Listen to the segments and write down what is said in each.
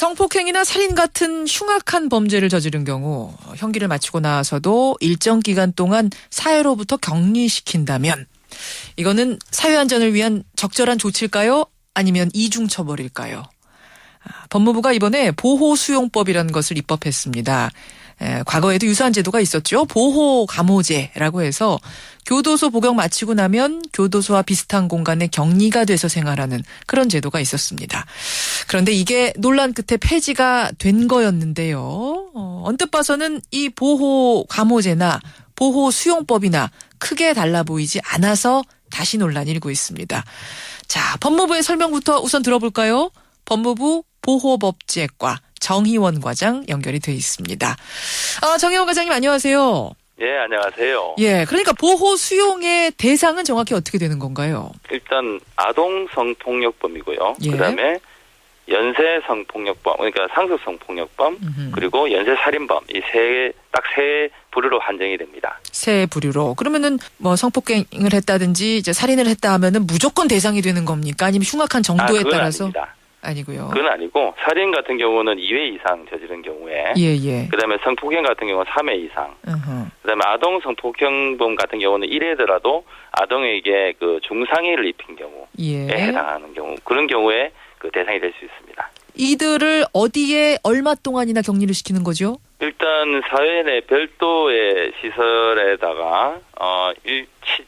성폭행이나 살인 같은 흉악한 범죄를 저지른 경우 형기를 마치고 나서도 일정 기간 동안 사회로부터 격리시킨다면 이거는 사회 안전을 위한 적절한 조치일까요? 아니면 이중처벌일까요? 법무부가 이번에 보호수용법이라는 것을 입법했습니다. 과거에도 유사한 제도가 있었죠. 보호감호제라고 해서 교도소 복역 마치고 나면 교도소와 비슷한 공간에 격리가 돼서 생활하는 그런 제도가 있었습니다. 그런데 이게 논란 끝에 폐지가 된 거였는데요. 언뜻 봐서는 이 보호감호제나 보호수용법이나 크게 달라 보이지 않아서 다시 논란이 일고 있습니다. 자, 법무부의 설명부터 우선 들어볼까요? 법무부 보호법제과 정희원 과장 연결이 돼 있습니다. 정희원 과장님 안녕하세요. 예, 안녕하세요. 예, 그러니까 보호 수용의 대상은 정확히 어떻게 되는 건가요? 일단 아동 성폭력범이고요. 예. 그다음에 연쇄 성폭력범, 그러니까 상습 성폭력범, 그리고 연쇄 살인범 이 딱 세 부류로 한정이 됩니다. 세 부류로. 그러면은 뭐 성폭행을 했다든지 이제 살인을 했다 하면은 무조건 대상이 되는 겁니까? 아니면 흉악한 정도에 따라서? 아닙니다. 아니고요. 그건 아니고 살인 같은 경우는 2회 이상 저지른 경우에 예. 그다음에 성폭행 같은 경우는 3회 이상 그다음에 아동 성폭행범 같은 경우는 1회더라도 아동에게 그 중상해를 입힌 경우에 해당하는 경우 그런 경우에 그 대상이 될 수 있습니다. 이들을 어디에 얼마 동안이나 격리를 시키는 거죠? 일단 사회 내 별도의 시설에다가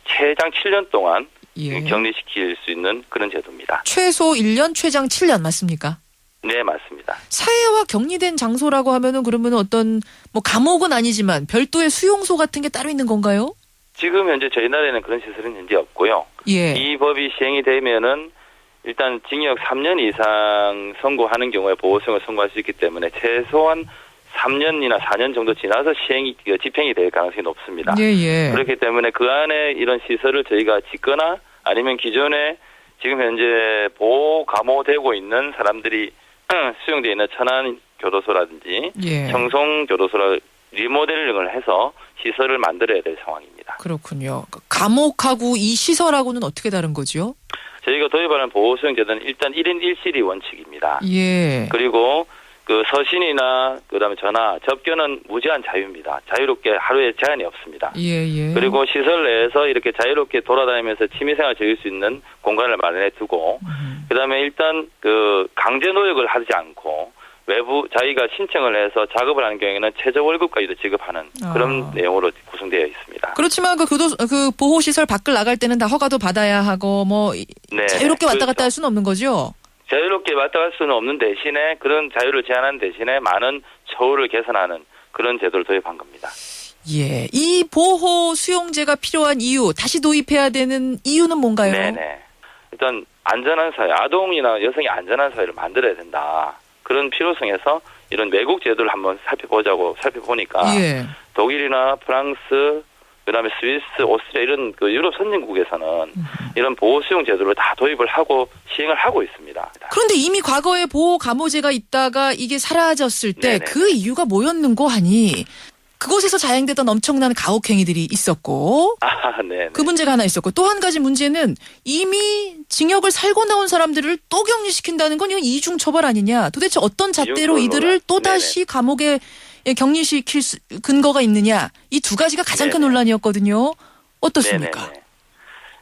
최장 7년 동안 격리시킬 수 있는 그런 제도입니다. 최소 1년, 최장 7년 맞습니까? 네, 맞습니다. 사회와 격리된 장소라고 하면은 그러면 어떤 뭐 감옥은 아니지만 별도의 수용소 같은 게 따로 있는 건가요? 지금 현재 저희 나라에는 그런 시설은 현재 없고요. 예. 이 법이 시행이 되면은 일단 징역 3년 이상 선고하는 경우에 보호성을 선고할 수 있기 때문에 최소한 3년이나 4년 정도 지나서 집행이 될 가능성이 높습니다. 예. 그렇기 때문에 그 안에 이런 시설을 저희가 짓거나 아니면 기존에 지금 현재 보호 감호되고 있는 사람들이 수용되어 있는 천안교도소라든지 청송교도소를 리모델링을 해서 시설을 만들어야 될 상황입니다. 그렇군요. 감옥하고 이 시설하고는 어떻게 다른 거죠? 저희가 도입하는 보호수용제도는 일단 1인 1실이 원칙입니다. 예. 그리고 그 서신이나 그다음에 전화, 접견은 무제한 자유입니다. 자유롭게 하루에 제한이 없습니다. 예. 그리고 시설 내에서 이렇게 자유롭게 돌아다니면서 취미생활 즐길 수 있는 공간을 마련해 두고 그다음에 일단 그 강제 노역을 하지 않고 외부 자기가 신청을 해서 작업을 하는 경우에는 최저 월급까지도 지급하는 그런 내용으로 구성되어 있습니다. 그렇지만 그 보호 시설 밖을 나갈 때는 다 허가도 받아야 하고 뭐 자유롭게 왔다 갔다 할 수는 없는 거죠? 자유롭게 왔다 갈 수는 없는 대신에 그런 자유를 제한하는 대신에 많은 처우를 개선하는 그런 제도를 도입한 겁니다. 예, 이 보호 수용제가 필요한 이유, 다시 도입해야 되는 이유는 뭔가요? 네네. 일단 안전한 사회, 아동이나 여성이 안전한 사회를 만들어야 된다. 그런 필요성에서 이런 외국 제도를 한번 살펴보니까 독일이나 프랑스, 그다음에 스위스, 오스트리아 이런 그 유럽 선진국에서는 이런 보호 수용 제도를 다 도입을 하고 시행을 하고 있습니다. 그런데 이미 과거에 보호 감호제가 있다가 이게 사라졌을 때 그 이유가 뭐였는고 하니 그곳에서 자행되던 엄청난 가혹 행위들이 있었고 그 문제가 하나 있었고 또 한 가지 문제는 이미 징역을 살고 나온 사람들을 또 격리시킨다는 건 이건 이중 처벌 아니냐. 도대체 어떤 잣대로 이들을 또다시 감옥에 격리시킬 근거가 있느냐. 이 두 가지가 가장 큰 논란이었거든요. 어떻습니까?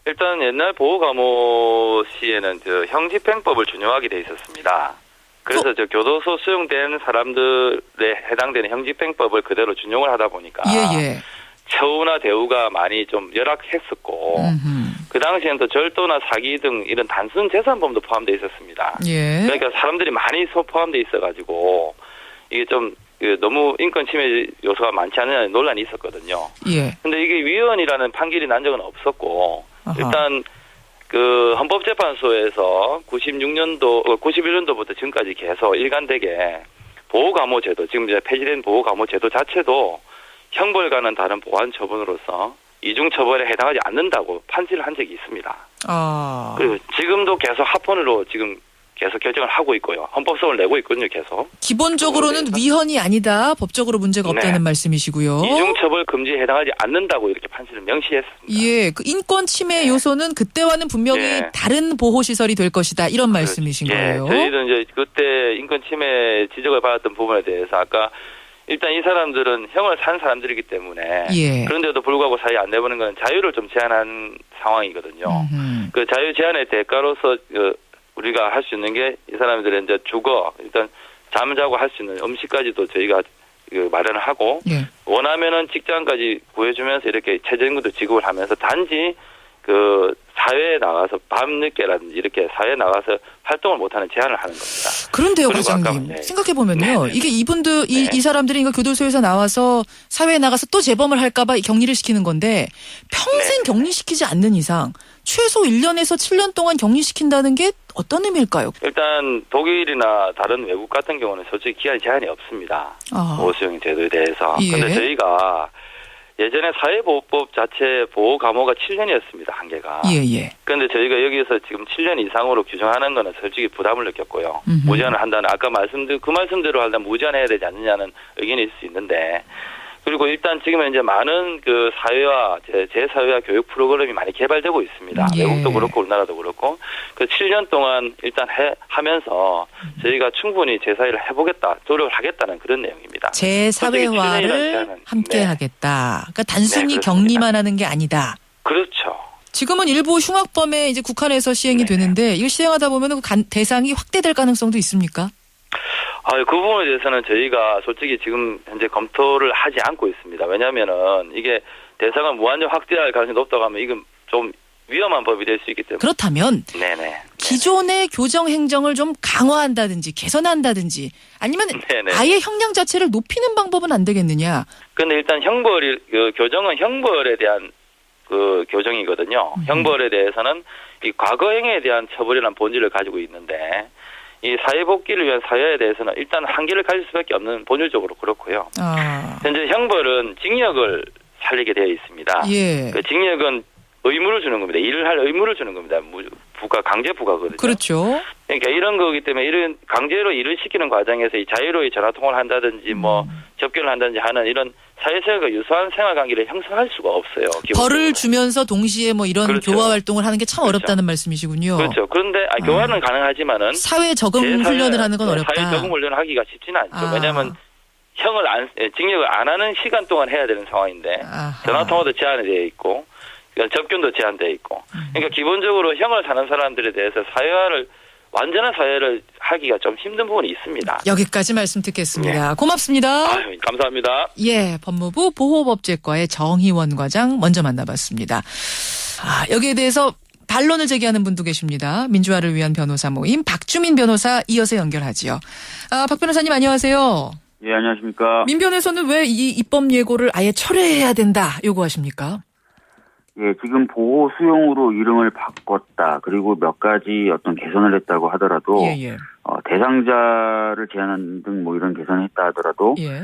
일단 옛날 보호감호 시에는 형집행법을 준용하게 돼 있었습니다. 그래서 교도소 수용된 사람들에 해당되는 형집행법을 그대로 준용을 하다 보니까 처우나 대우가 많이 좀 열악했었고 그 당시에는 또 절도나 사기 등 이런 단순 재산범도 포함되어 있었습니다. 그러니까 사람들이 많이 포함되어 있어가지고 이게 좀 너무 인권 침해 요소가 많지 않느냐는 논란이 있었거든요. 근데 이게 위헌이라는 판결이 난 적은 없었고 일단 그 헌법재판소에서 91년도부터 지금까지 계속 일관되게 보호감호제도, 지금 이제 폐지된 보호감호제도 자체도 형벌과는 다른 보완 처분으로서 이중처벌에 해당하지 않는다고 판시를 한 적이 있습니다. 그리고 지금도 계속 합헌으로 지금 계속 결정을 하고 있고요. 헌법소원을 내고 있거든요, 계속. 기본적으로는 위헌이 아니다. 법적으로 문제가 없다는 네. 말씀이시고요. 이중처벌 금지에 해당하지 않는다고 이렇게 판시를 명시했습니다. 예, 그 인권 침해 요소는 그때와는 분명히 네. 다른 보호 시설이 될 것이다. 이런 말씀이신 거예요. 저희도 이제 그때 인권 침해 지적을 받았던 부분에 대해서 아까 일단 이 사람들은 형을 산 사람들이기 때문에 예. 그런데도 불구하고 사회 안 내보는 건 자유를 좀 제한한 상황이거든요. 음흠. 그 자유 제한의 대가로서 우리가 할 수 있는 게 이 사람들의 이제 주거 일단 잠자고 할 수 있는 음식까지도 저희가 마련을 하고 예. 원하면은 직장까지 구해주면서 이렇게 최저임금도 지급을 하면서 단지 그 사회에 나가서 밤늦게라든지 이렇게 사회에 나가서 활동을 못하는 제한을 하는 겁니다. 그런데요, 그리고 과장님. 아까, 생각해보면요. 네. 이게 이분들, 이 네. 사람들이 이거 교도소에서 나와서 사회에 나가서 또 재범을 할까봐 격리를 시키는 건데 평생 네. 격리시키지 않는 이상 최소 1년에서 7년 동안 격리시킨다는 게 어떤 의미일까요? 일단 독일이나 다른 외국 같은 경우는 솔직히 기한 제한이 없습니다. 보호수용 제도에 대해서. 예. 그런데 저희가 예전에 사회보호법 자체 보호 감호가 7년이었습니다. 한계가. 예. 그런데 저희가 여기서 지금 7년 이상으로 규정하는 거는 솔직히 부담을 느꼈고요. 음흠. 무제한을 한다는 아까 그 말씀대로 하려면 무제한해야 되지 않느냐는 의견이 있을 수 있는데 그리고 일단 지금 이제 많은 그 사회와 제사회와 교육 프로그램이 많이 개발되고 있습니다. 예. 외국도 그렇고 우리나라도 그렇고 그 7년 동안 일단 하면서 저희가 충분히 제사회를 해보겠다, 노력을 하겠다는 그런 내용입니다. 재사회화를 함께 네. 하겠다. 그러니까 단순히 네, 그렇습니다. 격리만 하는 게 아니다. 그렇죠. 지금은 일부 흉악범에 이제 국한해서 시행이 네. 되는데 이걸 시행하다 보면 대상이 확대될 가능성도 있습니까? 그 부분에 대해서는 저희가 솔직히 지금 현재 검토를 하지 않고 있습니다. 왜냐하면은 이게 대상을 무한정 확대할 가능성이 높다고 하면 이건 좀 위험한 법이 될 수 있기 때문에. 그렇다면 네네. 기존의 교정 행정을 좀 강화한다든지 개선한다든지 아니면 네네. 아예 형량 자체를 높이는 방법은 안 되겠느냐? 근데 일단 교정은 형벌에 대한 그 교정이거든요. 형벌에 대해서는 이 과거 행위에 대한 처벌이라는 본질을 가지고 있는데 이 사회복귀를 위한 사회에 대해서는 일단 한계를 가질 수밖에 없는 본질적으로 그렇고요. 현재 형벌은 징역을 살리게 되어 있습니다. 예. 그 징역은 의무를 주는 겁니다. 일을 할 의무를 주는 겁니다. 강제 부과거든요. 그렇죠. 그러니까 이런 거기 때문에 이런 강제로 일을 시키는 과정에서 이 자유로이 전화통화를 한다든지 접견을 한다든지 하는 이런 사회생활과 유사한 생활관계를 형성할 수가 없어요. 기본적으로. 벌을 주면서 동시에 뭐 이런 그렇죠. 교화 활동을 하는 게 참 그렇죠. 어렵다는 말씀이시군요. 그렇죠. 그런데 교화는 가능하지만은 사회 적응 훈련을 하는 건 어렵다. 사회 적응 훈련을 하기가 쉽지는 않죠. 왜냐하면 징역을 안 하는 시간 동안 해야 되는 상황인데 전화통화도 제한이 되어 있고 접견도 제한되어 있고 그러니까 기본적으로 형을 사는 사람들에 대해서 완전한 사회를 하기가 좀 힘든 부분이 있습니다. 여기까지 말씀 듣겠습니다. 고맙습니다. 감사합니다. 예, 법무부 보호법제과의 정희원 과장 먼저 만나봤습니다. 여기에 대해서 반론을 제기하는 분도 계십니다. 민주화를 위한 변호사 모임 박주민 변호사 이어서 연결하지요. 박 변호사님 안녕하세요. 예, 안녕하십니까. 민 변호사는 왜 이 입법 예고를 아예 철회해야 된다 요구하십니까? 예, 지금 보호 수용으로 이름을 바꿨다. 그리고 몇 가지 어떤 개선을 했다고 하더라도 예. 대상자를 제한하는 등 뭐 이런 개선을 했다 하더라도 예.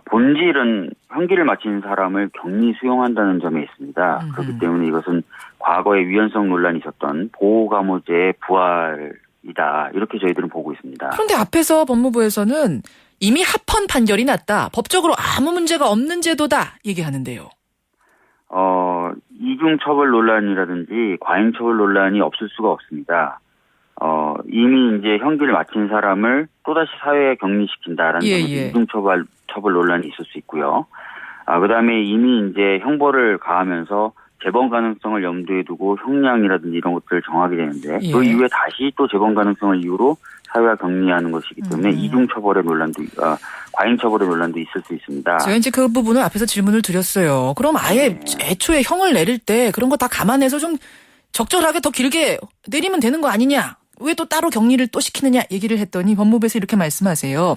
본질은 형기를 마친 사람을 격리 수용한다는 점에 있습니다. 그렇기 때문에 이것은 과거에 위헌성 논란이 있었던 보호감호제의 부활이다. 이렇게 저희들은 보고 있습니다. 그런데 앞에서 법무부에서는 이미 합헌 판결이 났다. 법적으로 아무 문제가 없는 제도다 얘기하는데요. 이중처벌 논란이라든지 과잉처벌 논란이 없을 수가 없습니다. 이미 이제 형기를 마친 사람을 또다시 사회에 격리시킨다라는 점에서 이중처벌 논란이 있을 수 있고요. 그다음에 이미 이제 형벌을 가하면서 재범 가능성을 염두에 두고 형량이라든지 이런 것들을 정하게 되는데 그 이후에 다시 또 재범 가능성을 이유로 사회화 격리하는 것이기 때문에 이중처벌의 논란도 과잉처벌의 논란도 있을 수 있습니다. 제가 이제 그 부분을 앞에서 질문을 드렸어요. 그럼 아예 애초에 형을 내릴 때 그런 거 다 감안해서 좀 적절하게 더 길게 내리면 되는 거 아니냐? 왜 또 따로 격리를 또 시키느냐 얘기를 했더니 법무부에서 이렇게 말씀하세요.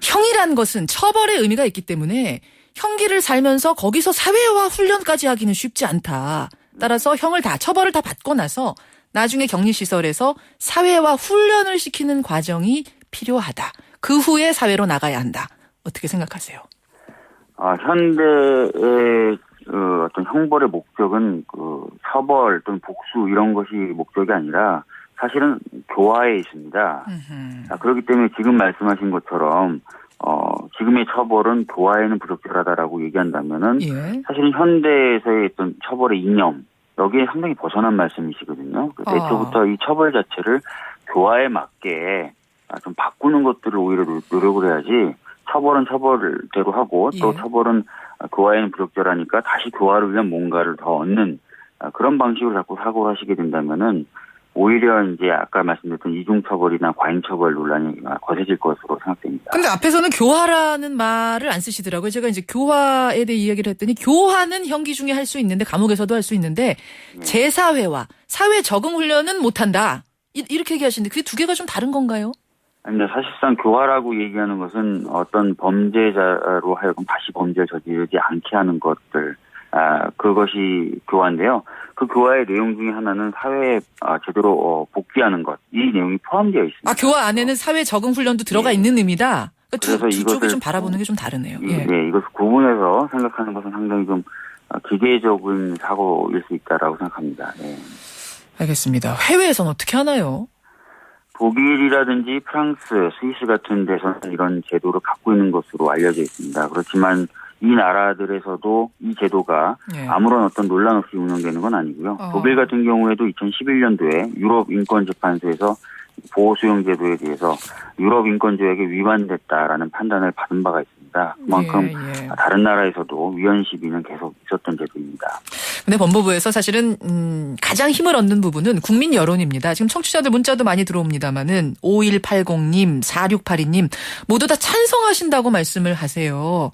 형이란 것은 처벌의 의미가 있기 때문에 형기를 살면서 거기서 사회화 훈련까지 하기는 쉽지 않다. 따라서 처벌을 다 받고 나서 나중에 격리시설에서 사회화 훈련을 시키는 과정이 필요하다. 그 후에 사회로 나가야 한다. 어떻게 생각하세요? 현대의 어떤 형벌의 목적은 처벌 또는 복수 이런 것이 목적이 아니라 사실은 교화에 있습니다. 그렇기 때문에 지금 말씀하신 것처럼 지금의 처벌은 교화에는 부적절하다라고 얘기한다면은 예. 사실은 현대에서의 어떤 처벌의 이념 여기에 상당히 벗어난 말씀이시거든요. 그래서 애초부터 이 처벌 자체를 교화에 맞게 좀 바꾸는 것들을 오히려 노력을 해야지 처벌은 처벌대로 하고 또 예. 처벌은 교화에는 부적절하니까 다시 교화를 위한 뭔가를 더 얻는 그런 방식으로 자꾸 사고를 하시게 된다면은 오히려 이제 아까 말씀드렸던 이중처벌이나 과잉처벌 논란이 거세질 것으로 생각됩니다. 근데 앞에서는 교화라는 말을 안 쓰시더라고요. 제가 이제 교화에 대해 이야기를 했더니 교화는 형기 중에 할 수 있는데 감옥에서도 할 수 있는데 재사회와 사회 적응 훈련은 못한다. 이렇게 얘기하시는데 그게 두 개가 좀 다른 건가요? 아닙니다. 사실상 교화라고 얘기하는 것은 어떤 범죄자로 하여금 다시 범죄를 저지르지 않게 하는 것들, 그것이 교화인데요. 그 교화의 내용 중에 하나는 사회에 제대로 복귀하는 것, 이 내용이 포함되어 있습니다. 교화 안에는 사회 적응 훈련도 들어가 있는 의미다. 그러니까 두 쪽이 좀 바라보는 게 좀 다르네요. 예. 네, 이것을 구분해서 생각하는 것은 상당히 좀 기계적인 사고일 수 있다라고 생각합니다. 네. 알겠습니다. 해외에서는 어떻게 하나요? 독일이라든지 프랑스, 스위스 같은 데서는 이런 제도를 갖고 있는 것으로 알려져 있습니다. 그렇지만 이 나라들에서도 이 제도가 아무런 어떤 논란 없이 운영되는 건 아니고요. 독일 같은 경우에도 2011년도에 유럽인권재판소에서 보호수용제도에 대해서 유럽인권조약에 위반됐다라는 판단을 받은 바가 있습니다. 그만큼 다른 나라에서도 위헌 시비는 계속 있었던 제도입니다. 근데 법무부에서 사실은 가장 힘을 얻는 부분은 국민 여론입니다. 지금 청취자들 문자도 많이 들어옵니다마는 5180님, 4682님 모두 다 찬성하신다고 말씀을 하세요.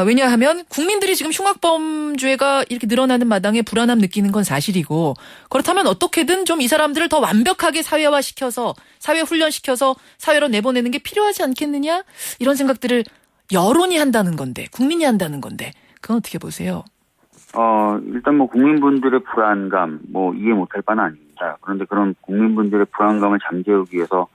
왜냐하면 국민들이 지금 흉악범죄가 이렇게 늘어나는 마당에 불안함 느끼는 건 사실이고 그렇다면 어떻게든 좀 이 사람들을 더 완벽하게 사회화시켜서 사회 훈련시켜서 사회로 내보내는 게 필요하지 않겠느냐 이런 생각들을 여론이 한다는 건데 국민이 한다는 건데 그건 어떻게 보세요? 일단 국민분들의 불안감 이해 못할 바는 아닙니다. 그런데 그런 국민분들의 불안감을 잠재우기 위해서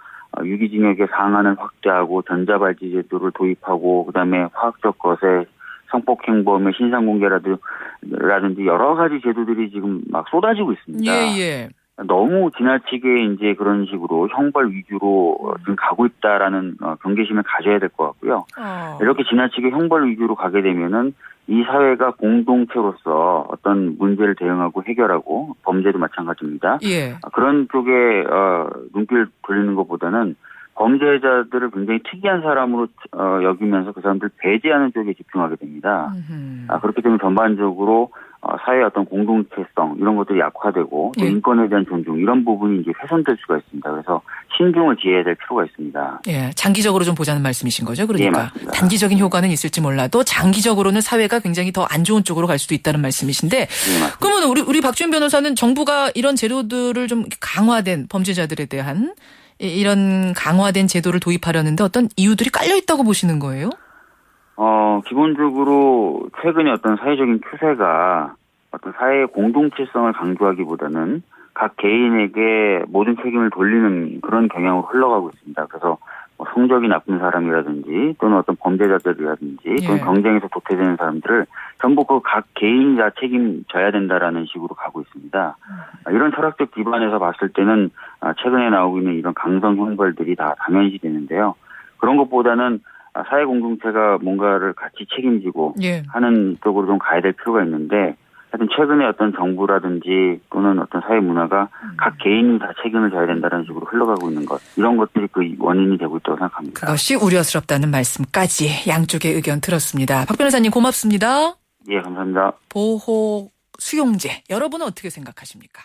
유기징역의 상한을 확대하고 전자발찌 제도를 도입하고 그다음에 화학적 거세, 성폭행범의 신상공개라든지 여러 가지 제도들이 지금 막 쏟아지고 있습니다. 예. 너무 지나치게 이제 그런 식으로 형벌 위주로 지금 가고 있다라는 경계심을 가져야 될 것 같고요. 이렇게 지나치게 형벌 위주로 가게 되면은 이 사회가 공동체로서 어떤 문제를 대응하고 해결하고 범죄도 마찬가지입니다. 예. 그런 쪽에 눈길 돌리는 것보다는 범죄자들을 굉장히 특이한 사람으로 여기면서 그 사람들 배제하는 쪽에 집중하게 됩니다. 그렇기 때문에 전반적으로 사회의 어떤 공동체성 이런 것들이 약화되고 또 인권에 대한 존중 이런 부분이 이제 훼손될 수가 있습니다. 그래서 신중을 기해야 될 필요가 있습니다. 예, 장기적으로 좀 보자는 말씀이신 거죠. 그러니까 맞습니다. 단기적인 효과는 있을지 몰라도 장기적으로는 사회가 굉장히 더 안 좋은 쪽으로 갈 수도 있다는 말씀이신데 그러면 우리 박주현 변호사는 정부가 이런 제도들을 좀 강화된 범죄자들에 대한 이런 강화된 제도를 도입하려는데 어떤 이유들이 깔려 있다고 보시는 거예요? 기본적으로 최근에 어떤 사회적인 추세가 어떤 사회의 공동체성을 강조하기보다는 각 개인에게 모든 책임을 돌리는 그런 경향으로 흘러가고 있습니다. 그래서 성적이 나쁜 사람이라든지 또는 어떤 범죄자들이라든지 또는 경쟁에서 도태되는 사람들을 전부 그 각 개인이 다 책임져야 된다라는 식으로 가고 있습니다. 이런 철학적 기반에서 봤을 때는 최근에 나오고 있는 이런 강성 형벌들이 다 당연시 되는데요. 그런 것보다는 사회 공동체가 뭔가를 같이 책임지고 하는 쪽으로 좀 가야 될 필요가 있는데 하여튼 최근에 어떤 정부라든지 또는 어떤 사회 문화가 각 개인이 다 책임을 져야 된다는 식으로 흘러가고 있는 것 이런 것들이 그 원인이 되고 있다고 생각합니다. 그것이 우려스럽다는 말씀까지 양쪽의 의견 들었습니다. 박 변호사님 고맙습니다. 예, 감사합니다. 보호 수용제 여러분은 어떻게 생각하십니까?